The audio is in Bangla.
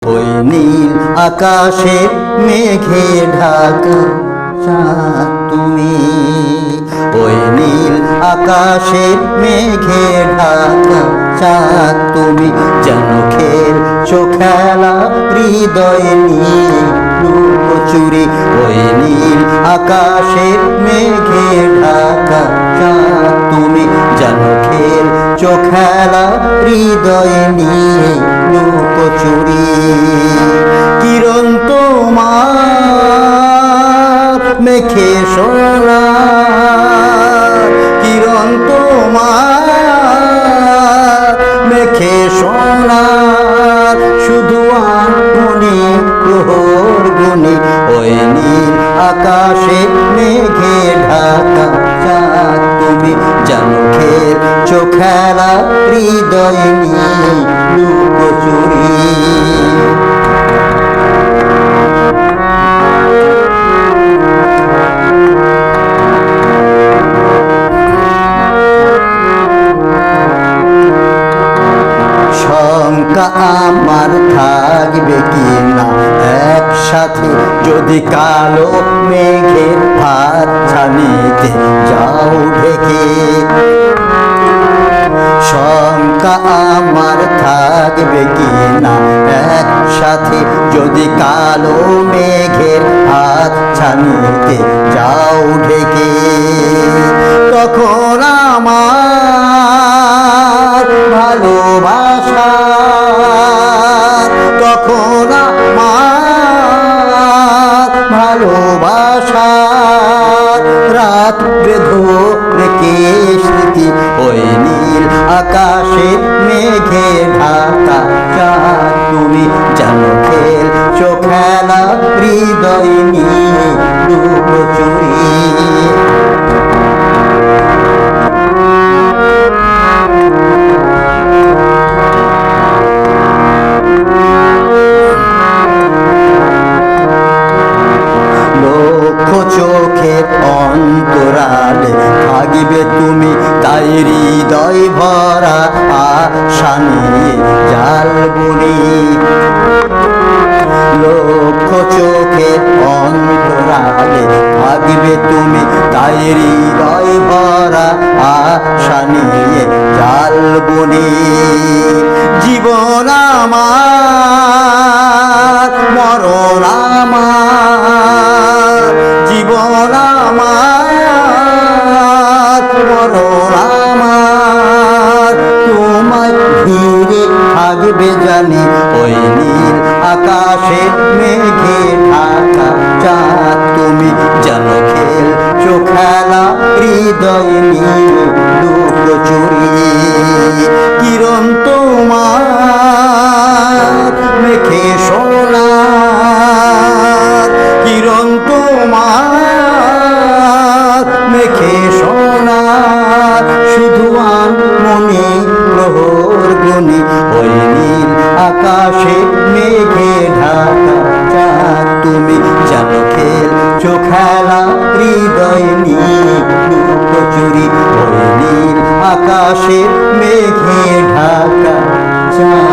ওই নীল আকাশের মেঘে ঢাকা চাঁদ তুমি, ওই নীল আকাশের মেঘে ঢাকা চাঁদ তুমি, যেন খেলছো খেলা হৃদয় নিয়ে লুকোচুরি। ওই নীল আকাশের মেঘে ঢাকা চাঁদ তুমি, যেন খেলছো খেলা হৃদয় নিয়ে লুকোচুরি। কিরণ তোমার মেঘে সোনা, কিরণ তোমার মেঘে সোনা, শুধু আনগুনে প্রহর গুনে। ওই নীল আকাশে মেঘে ঢাকা চাঁদ তুমি, যেন খেলছো খেলা হৃদয় নিয়ে লুকোচুরি। শঙ্কা আমার থাকবে কি না একসাথে, যদি কালো মেঘের হাত ছানিতে যাও ঢেকে। শঙ্কা আমার থাকবে কি না একসাথে, যদি কালো মেঘের হাত ছানিতে যাও ঢেকে। তখন আমার ভালোবাসা, তখন আমার ভালোবাসা রাত ধরে কে স্মৃতি। ওই নীল আকাশে মেঘে ঢাকা চাঁদ তুমি, যেন খেলছো খেলা হৃদয় নিয়ে লুকোচুরি। চোখের অন্তরালে থাকবে তুমি, তাই হৃদয় ভরা আশা নিয়ে জাল বুনি। লক্ষ চোখের অন্তরালে থাকবে তুমি, তাই হৃদয় ভরা আশা নিয়ে জাল বুনি। জীবন আমার মরণ আমার, জীবন আমার মরণ আমার, তোমায় ঘিরে থাকবে জানি। ওই নীল আকাশে মেঘে ঢাকা চাঁদ তুমি, যেন খেলছো খেলা হৃদয় নিয়ে লুকোচুরি। কিরণ তোমার মেঘে সোনা, কিরণ তোমার মেঘে সোনা, শুধু মনে প্রহর গুনি। ওই নীল আকাশে মেঘে ঢাকা চাঁদ তুমি, যেন খেলছো খেলা হৃদয় নিয়ে লুকোচুরি। ওই নীল আকাশে মেঘে ঢাকা চাঁদ।